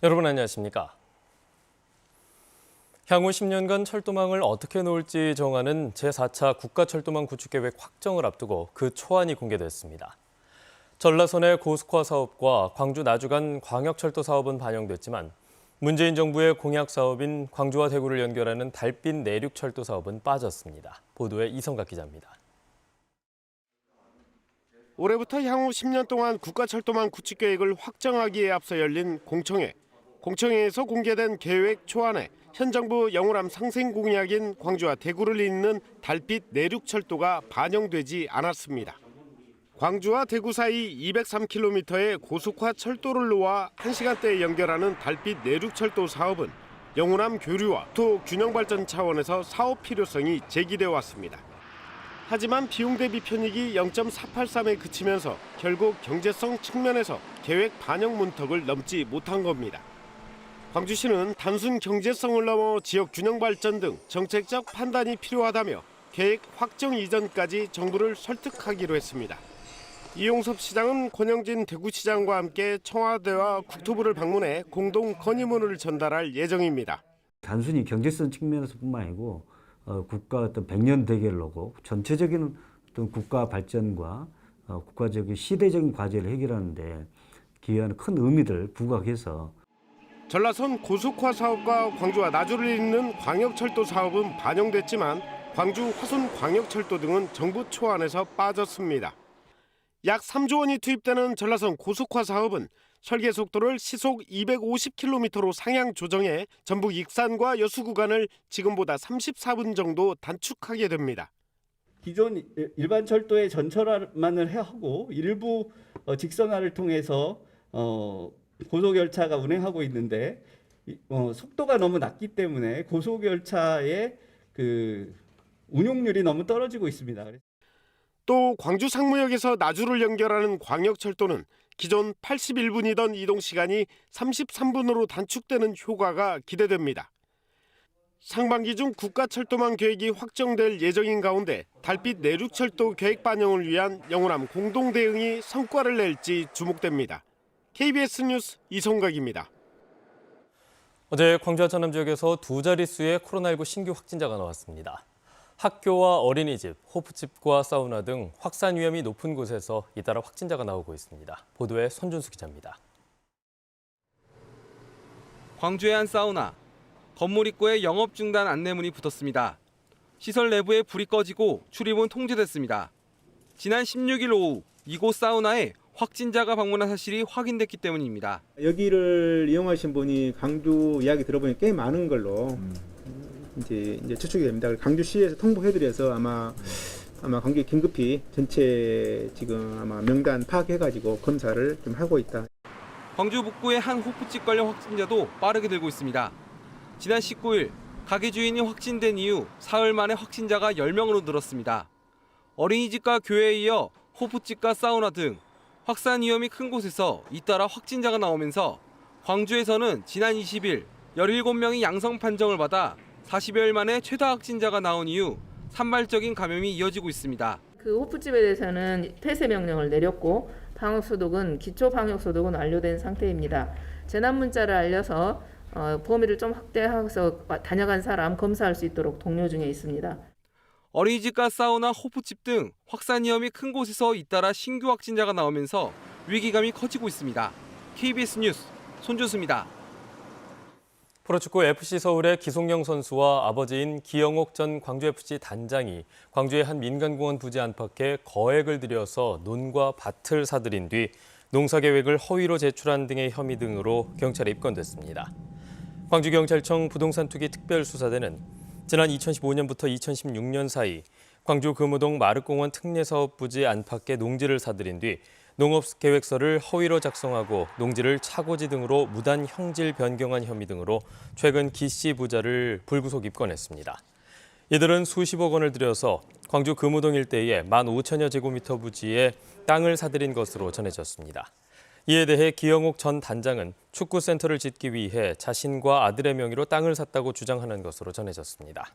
여러분 안녕하십니까? 향후 10년간 철도망을 어떻게 놓을지 정하는 제4차 국가철도망 구축계획 확정을 앞두고 그 초안이 공개됐습니다. 전라선의 고속화 사업과 광주 나주 간 광역철도 사업은 반영됐지만 문재인 정부의 공약 사업인 광주와 대구를 연결하는 달빛 내륙철도 사업은 빠졌습니다. 보도에 이성각 기자입니다. 올해부터 향후 10년 동안 국가철도망 구축계획을 확정하기에 앞서 열린 공청회. 공청회에서 공개된 계획 초안에 현 정부 영호람 상생 공약인 광주와 대구를 잇는 달빛 내륙철도가 반영되지 않았습니다. 광주와 대구 사이 203km의 고속화 철도를 놓아 1시간대에 연결하는 달빛 내륙철도 사업은 영호남 교류와 도 균형 발전 차원에서 사업 필요성이 제기되어 왔습니다. 하지만 비용 대비 편익이 0.483에 그치면서 결국 경제성 측면에서 계획 반영 문턱을 넘지 못한 겁니다. 광주시는 단순 경제성을 넘어 지역 균형 발전 등 정책적 판단이 필요하다며 계획 확정 이전까지 정부를 설득하기로 했습니다. 이용섭 시장은 권영진 대구시장과 함께 청와대와 국토부를 방문해 공동 건의문을 전달할 예정입니다. 단순히 경제성 측면에서뿐만 아니고 국가 어떤 100년 대결로고 전체적인 어떤 국가 발전과 국가적인 시대적인 과제를 해결하는데 기여하는 큰 의미를 부각해서 전라선 고속화 사업과 광주와 나주를 잇는 광역철도 사업은 반영됐지만 광주 화순 광역철도 등은 정부 초안에서 빠졌습니다. 약 3조 원이 투입되는 전라선 고속화 사업은 설계 속도를 시속 250km로 상향 조정해 전북 익산과 여수 구간을 지금보다 34분 정도 단축하게 됩니다. 기존 일반 철도의 전철화만을 하고 일부 직선화를 통해서 고속열차가 운행하고 있는데 속도가 너무 낮기 때문에 고속열차의 그 운용률이 너무 떨어지고 있습니다. 또 광주 상무역에서 나주를 연결하는 광역철도는 기존 81분이던 이동 시간이 33분으로 단축되는 효과가 기대됩니다. 상반기 중 국가철도망 계획이 확정될 예정인 가운데 달빛 내륙철도 계획 반영을 위한 영호남 공동 대응이 성과를 낼지 주목됩니다. KBS 뉴스 이성각입니다. 어제 광주와 전남 지역에서 두 자릿수의 코로나19 신규 확진자가 나왔습니다. 학교와 어린이집, 호프집과 사우나 등 확산 위험이 높은 곳에서 잇따라 확진자가 나오고 있습니다. 보도에 손준수 기자입니다. 광주의 한 사우나. 건물 입구에 영업 중단 안내문이 붙었습니다. 시설 내부에 불이 꺼지고 출입은 통제됐습니다. 지난 16일 오후 이곳 사우나에 확진자가 방문한 사실이 확인됐기 때문입니다. 여기를 이용하신 분이 광주 이야기 들어보니 꽤 많은 걸로 이제 추측이 됩니다. 광주시에서 통보해드려서 아마 광주에 긴급히 전체 지금 아마 명단 파악해가지고 검사를 좀 하고 있다. 광주 북구의 한 호프집 관련 확진자도 빠르게 늘고 있습니다. 지난 19일 가게 주인이 확진된 이후 사흘 만에 확진자가 10명으로 늘었습니다. 어린이집과 교회에 이어 호프집과 사우나 등 확산 위험이 큰 곳에서 잇따라 확진자가 나오면서 광주에서는 지난 20일 17명이 양성 판정을 받아 40여일 만에 최다 확진자가 나온 이후 산발적인 감염이 이어지고 있습니다. 그 호프집에 대해서는 폐쇄 명령을 내렸고 방역소독은 기초 방역소독은 완료된 상태입니다. 재난 문자를 알려서 범위를 좀 확대해서 다녀간 사람 검사할 수 있도록 독려 중에 있습니다. 어린이집과 사우나, 호프집 등 확산 위험이 큰 곳에서 잇따라 신규 확진자가 나오면서 위기감이 커지고 있습니다. KBS 뉴스 손준수입니다. 프로축구 FC 서울의 기송영 선수와 아버지인 기영옥 전 광주FC 단장이 광주의 한 민간공원 부지 안팎에 거액을 들여서 논과 밭을 사들인 뒤 농사계획을 허위로 제출한 등의 혐의 등으로 경찰에 입건됐습니다. 광주경찰청 부동산투기특별수사대는 지난 2015년부터 2016년 사이 광주 금호동 마륵공원 특례사업 부지 안팎에 농지를 사들인 뒤 농업계획서를 허위로 작성하고 농지를 차고지 등으로 무단 형질 변경한 혐의 등으로 최근 기 씨 부자를 불구속 입건했습니다. 이들은 수십억 원을 들여서 광주 금호동 일대에 15,000여 제곱미터 부지에 땅을 사들인 것으로 전해졌습니다. 이에 대해 기영옥 전 단장은 축구센터를 짓기 위해 자신과 아들의 명의로 땅을 샀다고 주장하는 것으로 전해졌습니다.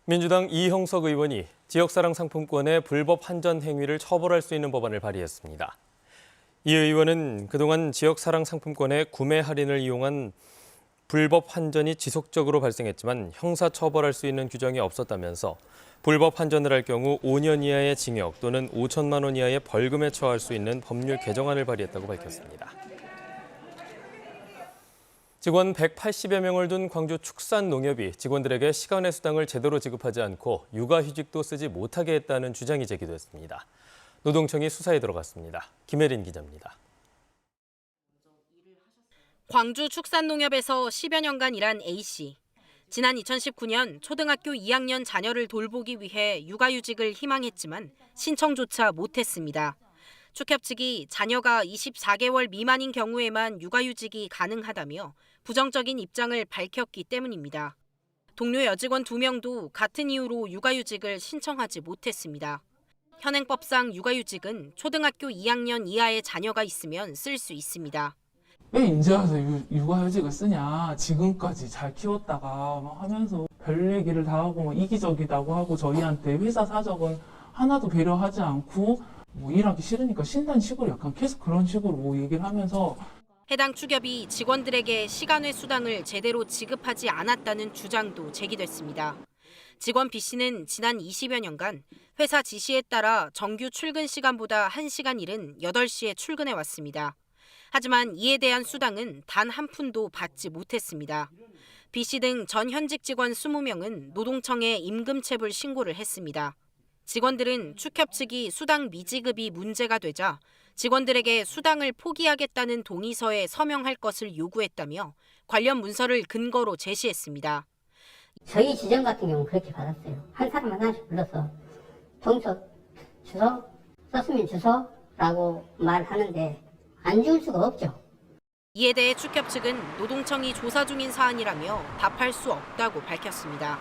민주당 이형석 의원이 지역사랑 상품권의 불법 환전 행위를 처벌할 수 있는 법안을 발의했습니다. 이 의원은 그동안 지역사랑상품권의 구매 할인을 이용한 불법 환전이 지속적으로 발생했지만 형사처벌할 수 있는 규정이 없었다면서 불법 환전을 할 경우 5년 이하의 징역 또는 5천만 원 이하의 벌금에 처할 수 있는 법률 개정안을 발의했다고 밝혔습니다. 직원 180여 명을 둔 광주 축산농협이 직원들에게 시간의 수당을 제대로 지급하지 않고 육아휴직도 쓰지 못하게 했다는 주장이 제기됐습니다. 노동청이 수사에 들어갔습니다. 김혜린 기자입니다. 광주 축산농협에서 10여 년간 일한 A씨. 지난 2019년 초등학교 2학년 자녀를 돌보기 위해 육아휴직을 희망했지만 신청조차 못했습니다. 축협 측이 자녀가 24개월 미만인 경우에만 육아휴직이 가능하다며 부정적인 입장을 밝혔기 때문입니다. 동료 여직원 2명도 같은 이유로 육아휴직을 신청하지 못했습니다. 현행법상 육아휴직은 초등학교 2학년 이하의 자녀가 있으면 쓸 수 있습니다. 왜 이제 와서 육아휴직을 쓰냐. 지금까지 잘 키웠다가 막 하면서 별 얘기를 다 하고 막 이기적이다고 하고 저희한테 회사 사정은 하나도 배려하지 않고 뭐 일하기 싫으니까 쉰다는 식으로 약간 계속 그런 식으로 뭐 얘기를 하면서 해당 축협이 직원들에게 시간외 수당을 제대로 지급하지 않았다는 주장도 제기됐습니다. 직원 B씨는 지난 20여 년간 회사 지시에 따라 정규 출근 시간보다 1시간 이른 8시에 출근해 왔습니다. 하지만 이에 대한 수당은 단 한 푼도 받지 못했습니다. B씨 등 전 현직 직원 20명은 노동청에 임금체불 신고를 했습니다. 직원들은 축협 측이 수당 미지급이 문제가 되자 직원들에게 수당을 포기하겠다는 동의서에 서명할 것을 요구했다며 관련 문서를 근거로 제시했습니다. 저희 지점 같은 경우는 그렇게 받았어요. 한 사람 하나씩 불러서 동서 주소, 썼으면 주소라고 말하는데 안 줄 수가 없죠. 이에 대해 축협 측은 노동청이 조사 중인 사안이라며 답할 수 없다고 밝혔습니다.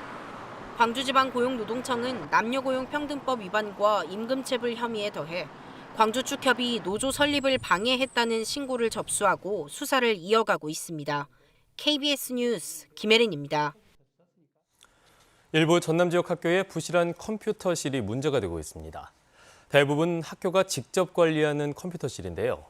광주지방고용노동청은 남녀고용평등법 위반과 임금체불 혐의에 더해 광주 축협이 노조 설립을 방해했다는 신고를 접수하고 수사를 이어가고 있습니다. KBS 뉴스 김혜린입니다. 일부 전남 지역 학교의 부실한 컴퓨터실이 문제가 되고 있습니다. 대부분 학교가 직접 관리하는 컴퓨터실인데요.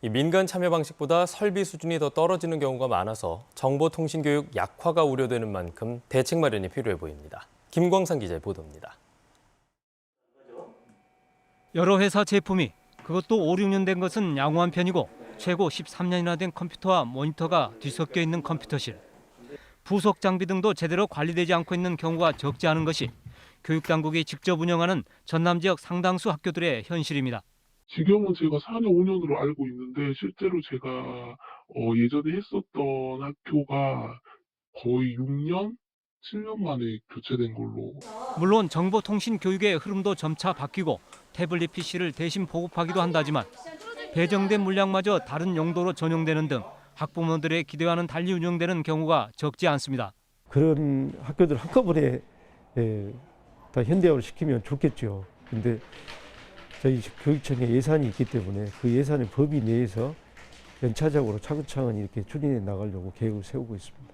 이 민간 참여 방식보다 설비 수준이 더 떨어지는 경우가 많아서 정보통신교육 약화가 우려되는 만큼 대책 마련이 필요해 보입니다. 김광상 기자의 보도입니다. 여러 회사 제품이 그것도 5, 6년 된 것은 양호한 편이고 최고 13년이나 된 컴퓨터와 모니터가 뒤섞여 있는 컴퓨터실. 부속 장비 등도 제대로 관리되지 않고 있는 경우가 적지 않은 것이 교육당국이 직접 운영하는 전남 지역 상당수 학교들의 현실입니다. 지금은 제가 4년, 5년으로 알고 있는데 실제로 제가 예전에 했었던 학교가 거의 6년, 7년 만에 교체된 걸로. 물론 정보통신 교육의 흐름도 점차 바뀌고 태블릿 PC를 대신 보급하기도 한다지만 배정된 물량마저 다른 용도로 전용되는 등 학부모들의 기대와는 달리 운영되는 경우가 적지 않습니다. 그런 학교들 한꺼번에 다 현대화를 시키면 좋겠죠. 근데 저희 교육청에 예산이 있기 때문에 그 예산의 범위 내에서 연차적으로 차근차근 이렇게 추진해 나가려고 계획을 세우고 있습니다.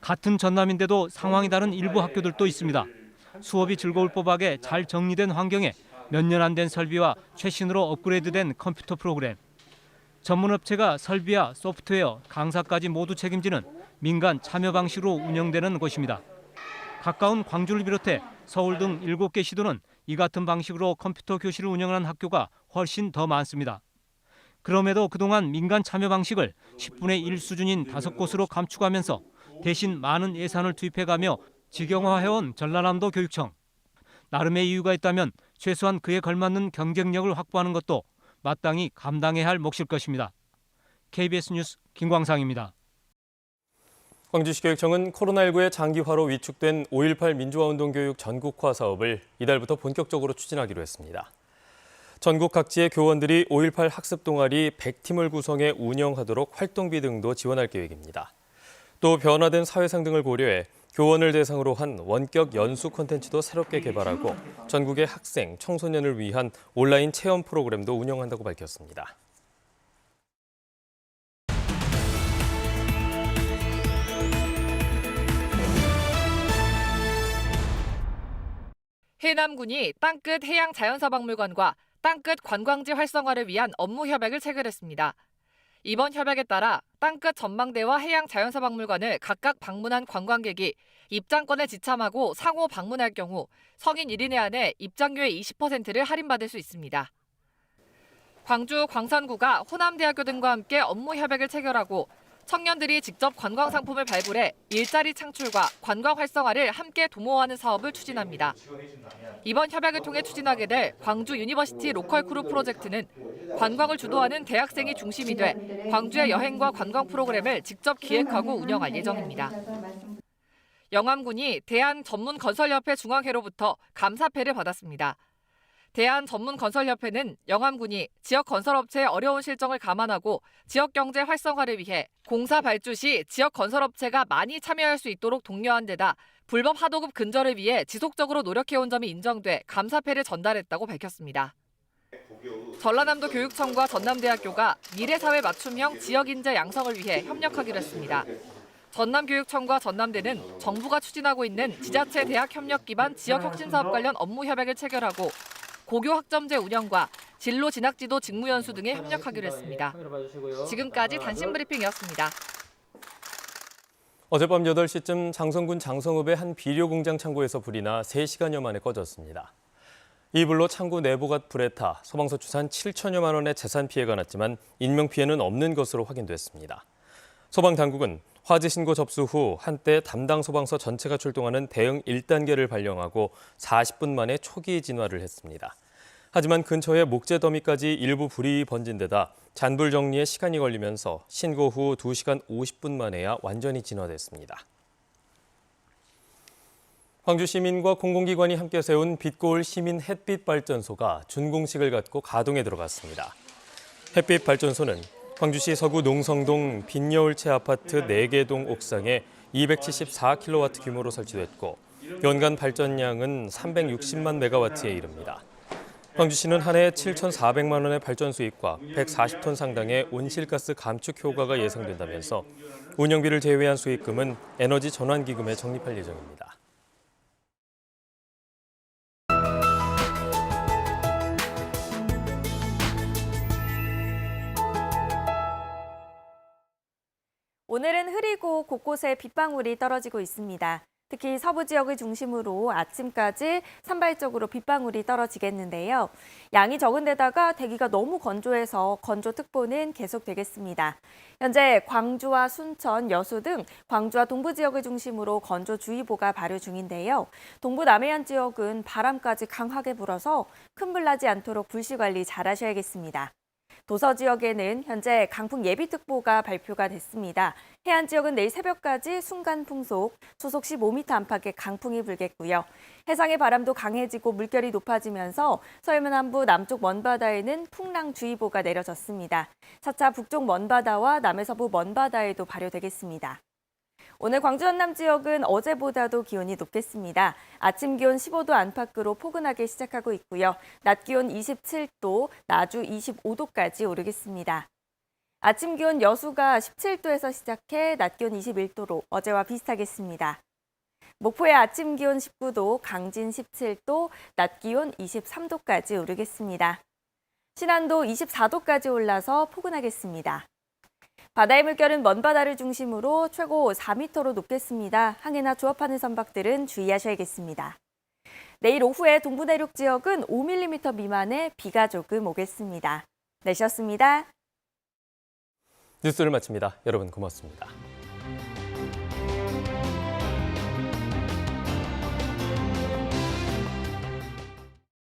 같은 전남인데도 상황이 다른 일부 학교들도 있습니다. 수업이 즐거울 법하게 잘 정리된 환경에 몇 년 안 된 설비와 최신으로 업그레이드된 컴퓨터 프로그램. 전문업체가 설비와 소프트웨어, 강사까지 모두 책임지는 민간 참여 방식으로 운영되는 곳입니다. 가까운 광주를 비롯해 서울 등 7개 시도는 이 같은 방식으로 컴퓨터 교실을 운영하는 학교가 훨씬 더 많습니다. 그럼에도 그동안 민간 참여 방식을 10분의 1 수준인 5곳으로 감축하면서 대신 많은 예산을 투입해가며 직영화해온 전라남도 교육청. 나름의 이유가 있다면 최소한 그에 걸맞는 경쟁력을 확보하는 것도 마땅히 감당해야 할 몫일 것입니다. KBS 뉴스 김광상입니다. 광주시 교육청은 코로나19의 장기화로 위축된 5.18 민주화운동 교육 전국화 사업을 이달부터 본격적으로 추진하기로 했습니다. 전국 각지의 교원들이 5.18 학습 동아리 100팀을 구성해 운영하도록 활동비 등도 지원할 계획입니다. 또 변화된 사회상 등을 고려해 교원을 대상으로 한 원격 연수 콘텐츠도 새롭게 개발하고 전국의 학생, 청소년을 위한 온라인 체험 프로그램도 운영한다고 밝혔습니다. 해남군이 땅끝 해양자연사박물관과 땅끝 관광지 활성화를 위한 업무 협약을 체결했습니다. 이번 협약에 따라 땅끝 전망대와 해양자연사박물관을 각각 방문한 관광객이 입장권을 지참하고 상호 방문할 경우 성인 1인에 한해 입장료의 20%를 할인받을 수 있습니다. 광주 광산구가 호남대학교 등과 함께 업무 협약을 체결하고 청년들이 직접 관광 상품을 발굴해 일자리 창출과 관광 활성화를 함께 도모하는 사업을 추진합니다. 이번 협약을 통해 추진하게 될 광주 유니버시티 로컬 크루 프로젝트는 관광을 주도하는 대학생이 중심이 돼 광주의 여행과 관광 프로그램을 직접 기획하고 운영할 예정입니다. 영암군이 대한전문건설협회 중앙회로부터 감사패를 받았습니다. 대한전문건설협회는 영암군이 지역 건설업체의 어려운 실정을 감안하고 지역 경제 활성화를 위해 공사 발주 시 지역 건설업체가 많이 참여할 수 있도록 독려한 데다 불법 하도급 근절을 위해 지속적으로 노력해온 점이 인정돼 감사패를 전달했다고 밝혔습니다. 전라남도 교육청과 전남대학교가 미래사회 맞춤형 지역인재 양성을 위해 협력하기로 했습니다. 전남교육청과 전남대는 정부가 추진하고 있는 지자체 대학 협력 기반 지역 혁신 사업 관련 업무 협약을 체결하고 고교 학점제 운영과 진로 진학지도 직무연수 등에 협력하기로 했습니다. 지금까지 단신 브리핑이었습니다. 어젯밤 8시쯤 장성군 장성읍의 한 비료 공장 창고에서 불이 나 3시간여 만에 꺼졌습니다. 이 불로 창고 내부가 불에 타 소방서 추산 7천여만 원의 재산 피해가 났지만 인명피해는 없는 것으로 확인됐습니다. 소방당국은 화재 신고 접수 후 한때 담당 소방서 전체가 출동하는 대응 1단계를 발령하고 40분 만에 초기 진화를 했습니다. 하지만 근처에 목재 더미까지 일부 불이 번진 데다 잔불 정리에 시간이 걸리면서 신고 후 2시간 50분 만에야 완전히 진화됐습니다. 광주 시민과 공공기관이 함께 세운 빛고울 시민 햇빛 발전소가 준공식을 갖고 가동에 들어갔습니다. 햇빛 발전소는 광주시 서구 농성동 빈여울체 아파트 4개 동 옥상에 274kW 규모로 설치됐고 연간 발전량은 360만 메가와트에 이릅니다. 광주시는 한 해 7,400만 원의 발전 수입과 140톤 상당의 온실가스 감축 효과가 예상된다면서 운영비를 제외한 수익금은 에너지 전환기금에 적립할 예정입니다. 오늘은 흐리고 곳곳에 빗방울이 떨어지고 있습니다. 특히 서부 지역을 중심으로 아침까지 산발적으로 빗방울이 떨어지겠는데요. 양이 적은 데다가 대기가 너무 건조해서 건조특보는 계속되겠습니다. 현재 광주와 순천, 여수 등 광주와 동부 지역을 중심으로 건조주의보가 발효 중인데요. 동부 남해안 지역은 바람까지 강하게 불어서 큰 불 나지 않도록 불씨 관리 잘 하셔야겠습니다. 도서 지역에는 현재 강풍 예비특보가 발표가 됐습니다. 해안 지역은 내일 새벽까지 순간 풍속, 초속 15m 안팎의 강풍이 불겠고요. 해상의 바람도 강해지고 물결이 높아지면서 서해안 남부 남쪽 먼바다에는 풍랑주의보가 내려졌습니다. 차차 북쪽 먼바다와 남해서부 먼바다에도 발효되겠습니다. 오늘 광주 전남 지역은 어제보다도 기온이 높겠습니다. 아침 기온 15도 안팎으로 포근하게 시작하고 있고요. 낮 기온 27도, 나주 25도까지 오르겠습니다. 아침 기온 여수가 17도에서 시작해 낮 기온 21도로 어제와 비슷하겠습니다. 목포의 아침 기온 19도, 강진 17도, 낮 기온 23도까지 오르겠습니다. 신안도 24도까지 올라서 포근하겠습니다. 바다의 물결은 먼바다를 중심으로 최고 4m로 높겠습니다. 항해나 조업하는 선박들은 주의하셔야겠습니다. 내일 오후에 동부 내륙 지역은 5mm 미만의 비가 조금 오겠습니다. 내셨습니다. 뉴스를 마칩니다. 여러분 고맙습니다.